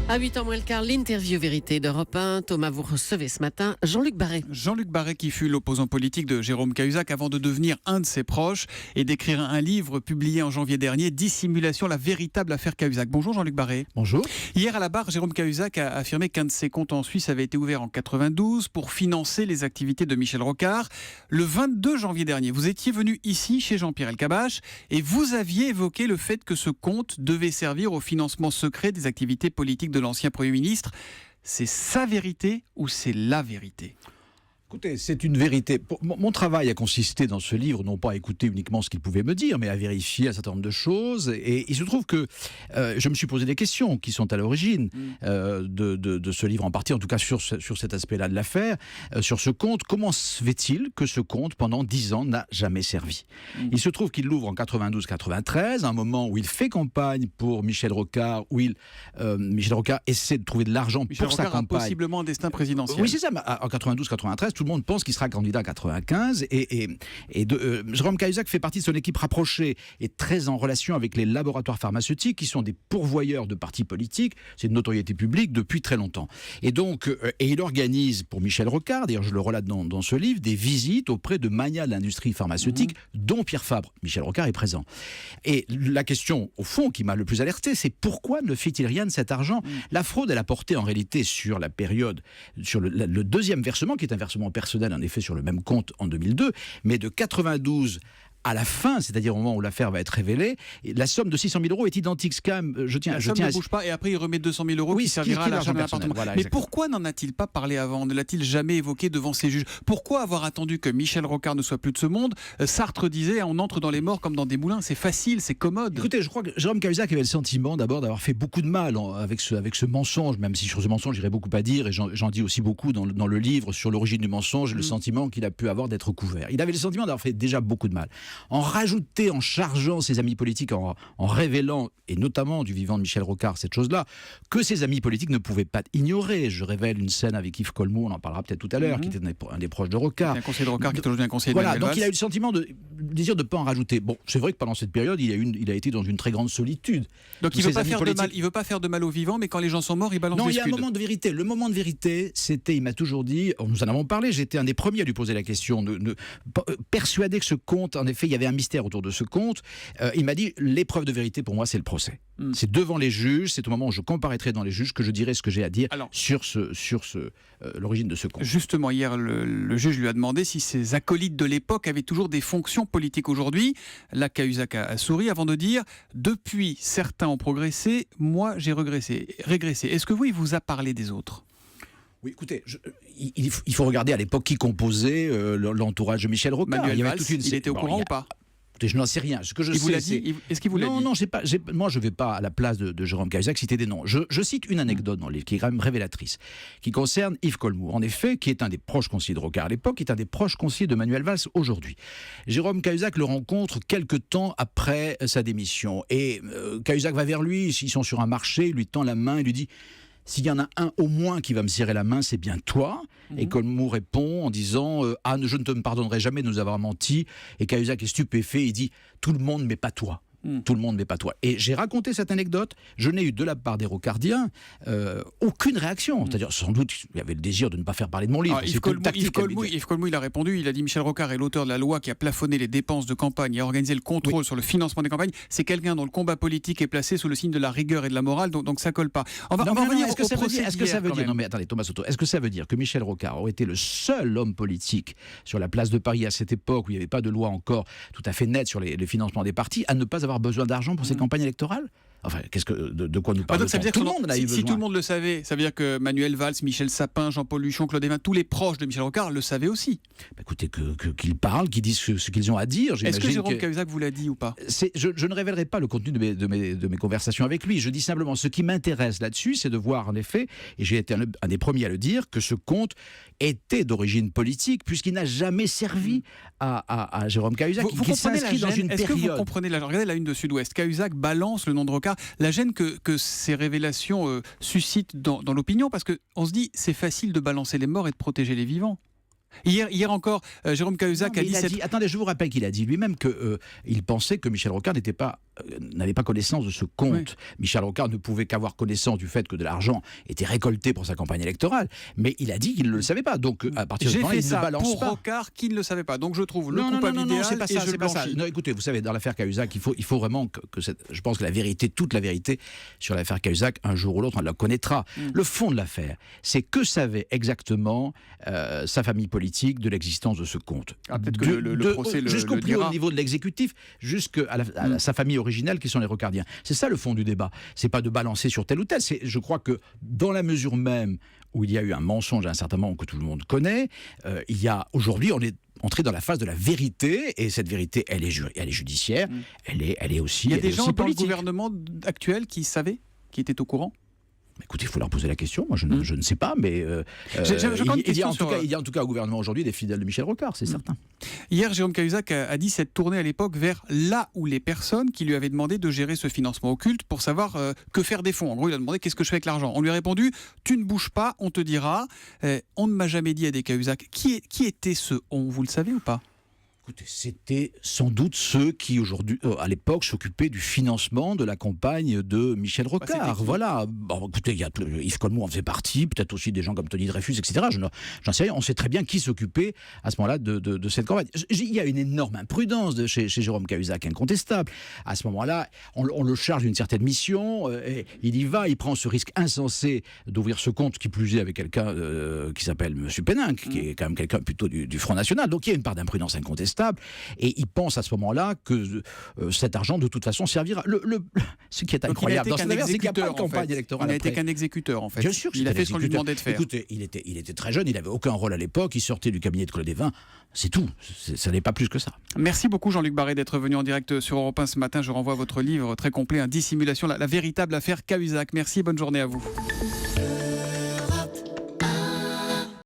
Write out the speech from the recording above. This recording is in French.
À 8h moins le quart, l'interview vérité d'Europe 1. Thomas, vous recevez ce matin Jean-Luc Barré. Jean-Luc Barré qui fut l'opposant politique de Jérôme Cahuzac avant de devenir un de ses proches et d'écrire un livre publié en janvier dernier, Dissimulation, la véritable affaire Cahuzac. Bonjour Jean-Luc Barré. Bonjour. Hier à la barre, Jérôme Cahuzac a affirmé qu'un de ses comptes en Suisse avait été ouvert en 92 pour financer les activités de Michel Rocard. Le 22 janvier dernier, vous étiez venu ici chez Jean-Pierre Elkabbach et vous aviez évoqué le fait que ce compte devait servir au financement secret des activités politiques de l'ancien Premier ministre. C'est sa vérité ou c'est la vérité ? Écoutez, c'est une vérité. Mon travail a consisté dans ce livre, non pas à écouter uniquement ce qu'il pouvait me dire, mais à vérifier un certain nombre de choses. Et il se trouve que je me suis posé des questions qui sont à l'origine de ce livre en partie, en tout cas sur cet aspect-là de l'affaire, sur ce compte. Comment se fait-il que ce compte, pendant 10 ans, n'a jamais servi ? Il se trouve qu'il l'ouvre en 92-93, un moment où il fait campagne pour Michel Rocard, où Michel Rocard essaie de trouver de l'argent pour sa campagne. A possiblement un destin présidentiel. Oui, c'est ça. En 92-93, tout le monde pense qu'il sera candidat en 95 Jérôme Cahuzac fait partie de son équipe rapprochée et très en relation avec les laboratoires pharmaceutiques qui sont des pourvoyeurs de partis politiques, c'est de notoriété publique depuis très longtemps. Et donc, il organise pour Michel Rocard, d'ailleurs je le relate dans ce livre, des visites auprès de magnats de l'industrie pharmaceutique, dont Pierre Fabre. Michel Rocard est présent. Et la question, au fond, qui m'a le plus alerté, c'est pourquoi ne fait-il rien de cet argent ? La fraude, elle a porté en réalité sur la période, sur le deuxième versement, qui est un versement personnel, en effet, sur le même compte en 2002, mais de 92 à la fin, c'est-à-dire au moment où l'affaire va être révélée, la somme de 600 000 euros est identique. La somme ne bouge pas et après il remet 200 000 euros qui servira à l'achat de l'appartement. Voilà, mais pourquoi n'en a-t-il pas parlé avant ? Ne l'a-t-il jamais évoqué devant ses juges ? Pourquoi avoir attendu que Michel Rocard ne soit plus de ce monde ? Sartre disait, on entre dans les morts comme dans des moulins, c'est facile, c'est commode. Écoutez, je crois que Jérôme Cahuzac avait le sentiment d'abord d'avoir fait beaucoup de mal avec ce mensonge, même si sur ce mensonge j'irais beaucoup à dire, et j'en dis aussi beaucoup dans le livre sur l'origine du mensonge, le sentiment qu'il a pu avoir d'être couvert. Il avait le sentiment d'avoir fait déjà beaucoup de mal. En chargeant ses amis politiques, en révélant, et notamment du vivant de Michel Rocard, cette chose-là, que ses amis politiques ne pouvaient pas ignorer. Je révèle une scène avec Yves Colmour, on en parlera peut-être tout à l'heure, qui était un des proches de Rocard. Un conseiller de Rocard qui est aujourd'hui un conseiller de Voilà, Manuel donc il a eu le sentiment le désir de ne pas en rajouter. Bon, c'est vrai que pendant cette période, il a été dans une très grande solitude. Donc il ne veut pas faire de mal aux vivants, mais quand les gens sont morts, il balance des scuds. Non, il y a un moment de vérité. Le moment de vérité, c'était, il m'a toujours dit, nous en avons parlé, j'étais un des premiers à lui poser la question, persuadé que ce compte, en effet, il y avait un mystère autour de ce compte. Il m'a dit, l'épreuve de vérité pour moi, c'est le procès. C'est devant les juges, c'est au moment où je comparaîtrai devant les juges que je dirai ce que j'ai à dire sur l'origine de ce compte. Justement, hier, le juge lui a demandé si ses acolytes de l'époque avaient toujours des fonctions politiques aujourd'hui. Là, Cahuzac a souri avant de dire « Depuis, certains ont progressé, moi j'ai régressé. Est-ce que il vous a parlé des autres ?» Oui, écoutez, il faut regarder à l'époque qui composait l'entourage de Michel Rocard. Manuel Valls, il était au courant ou pas ? Écoutez, je n'en sais rien. Ce que je sais, vous l'a dit. Est-ce qu'il vous l'a dit ? Non, moi je ne vais pas à la place de Jérôme Cahuzac citer des noms. Je cite une anecdote dans le livre qui est quand même révélatrice, qui concerne Yves Colmour, en effet, qui est un des proches conseillers de Rocard à l'époque, qui est un des proches conseillers de Manuel Valls aujourd'hui. Jérôme Cahuzac le rencontre quelque temps après sa démission. Et Cahuzac va vers lui, ils sont sur un marché, il lui tend la main et lui dit « S'il y en a un au moins qui va me serrer la main, c'est bien toi. » Et Colmour répond en disant « Ah, je ne te pardonnerai jamais de nous avoir menti. » Et Cahuzac est stupéfait, il dit « Tout le monde, mais pas toi. » Tout le monde, mais pas toi. Et j'ai raconté cette anecdote, je n'ai eu de la part des Rocardiens aucune réaction. C'est-à-dire, sans doute, il y avait le désir de ne pas faire parler de mon livre. Yves Colmour, il a répondu, il a dit Michel Rocard est l'auteur de la loi qui a plafonné les dépenses de campagne et a organisé le contrôle sur le financement des campagnes. C'est quelqu'un dont le combat politique est placé sous le signe de la rigueur et de la morale, donc ça colle pas. On va revenir au procès d'hier. Est-ce que ça veut dire, non mais attendez, Thomas Soto, est-ce que ça veut dire que Michel Rocard aurait été le seul homme politique sur la place de Paris à cette époque où il n'y avait pas de loi encore tout à fait nette sur le financement des partis à ne pas avoir besoin d'argent pour ses campagnes électorales ? Enfin, de quoi nous parle-t-on ? Tout le monde si tout le monde le savait, ça veut dire que Manuel Valls, Michel Sapin, Jean-Paul Luchon, Claude Évin, tous les proches de Michel Rocard le savaient aussi. Écoutez, qu'ils parlent, qu'ils disent ce qu'ils ont à dire. Est-ce que Jérôme Cahuzac vous l'a dit ou pas ? Je ne révélerai pas le contenu de mes conversations avec lui. Je dis simplement, ce qui m'intéresse là-dessus, c'est de voir en effet, et j'ai été un des premiers à le dire, que ce compte était d'origine politique, puisqu'il n'a jamais servi à Jérôme Cahuzac, qui s'inscrit dans une période... Est-ce que vous comprenez regardez la une de Sud-Ouest, Cahuzac balance le nom de Rocard, la gêne que ces révélations suscitent dans l'opinion, parce qu'on se dit c'est facile de balancer les morts et de protéger les vivants. Hier encore, Jérôme Cahuzac a dit... Attendez, je vous rappelle qu'il a dit lui-même qu'il pensait que Michel Rocard n'était pas n'avait pas connaissance de ce compte. Oui. Michel Rocard ne pouvait qu'avoir connaissance du fait que de l'argent était récolté pour sa campagne électorale, mais il a dit qu'il ne le savait pas. Donc à partir de ce J'ai moment-là, fait il ne ça balance pour pas. Rocard qui ne le savait pas. Donc je trouve le Non, coupable idéal c'est pas et ça, je c'est pas ça. blanchis. Non, écoutez, vous savez, dans l'affaire Cahuzac, il faut vraiment je pense que la vérité, toute la vérité sur l'affaire Cahuzac, un jour ou l'autre, on la connaîtra. Le fond de l'affaire, c'est que savait exactement sa famille politique de l'existence de ce compte. Ah, peut-être que le procès jusqu'au le plus haut dira. niveau de l'exécutif, jusqu'à sa famille originale, qui sont les Rocardiens. C'est ça le fond du débat. C'est pas de balancer sur tel ou tel. Je crois que dans la mesure même où il y a eu un mensonge à un certain moment que tout le monde connaît, aujourd'hui, on est entré dans la phase de la vérité, et cette vérité, elle est judiciaire, elle est aussi politique. Il y a des gens dans le gouvernement actuel qui savaient, qui étaient au courant. Écoutez, il faut leur poser la question. Moi, je ne sais pas, mais il y a en tout cas au gouvernement aujourd'hui des fidèles de Michel Rocard, c'est certain. Hier, Jérôme Cahuzac a dit s'être tourné à l'époque vers là où les personnes qui lui avaient demandé de gérer ce financement occulte pour savoir que faire des fonds. En gros, il a demandé qu'est-ce que je fais avec l'argent. On lui a répondu tu ne bouges pas, on te dira. On ne m'a jamais dit à des Cahuzac. Qui était ce on, vous le savez ou pas ? Écoutez, c'était sans doute ceux qui, aujourd'hui, à l'époque, s'occupaient du financement de la campagne de Michel Rocard. Voilà. Bon, écoutez, Yves Colmont en faisait partie, peut-être aussi des gens comme Tony Dreyfus, etc. J'en sais rien. On sait très bien qui s'occupait à ce moment-là de cette campagne. Il y a une énorme imprudence chez Jérôme Cahuzac, incontestable. À ce moment-là, on le charge d'une certaine mission, et il y va, il prend ce risque insensé d'ouvrir ce compte, qui plus est avec quelqu'un qui s'appelle M. Pénin, qui est quand même quelqu'un plutôt du Front National. Donc il y a une part d'imprudence incontestable. Et il pense à ce moment-là que cet argent, de toute façon, servira. Ce qui est incroyable dans cette affaire, c'est qu'il n'y a pas de campagne électorale. Il n'a été qu'un exécuteur, en fait. Bien sûr, il a fait ce qu'on lui demandait de faire. Écoutez, il était très jeune, il n'avait aucun rôle à l'époque, il sortait du cabinet de Claude Évin. C'est tout. Ça n'est pas plus que ça. Merci beaucoup, Jean-Luc Barré, d'être venu en direct sur Europe 1 ce matin. Je renvoie votre livre très complet, Dissimulation, la véritable affaire Cahuzac. Merci et bonne journée à vous.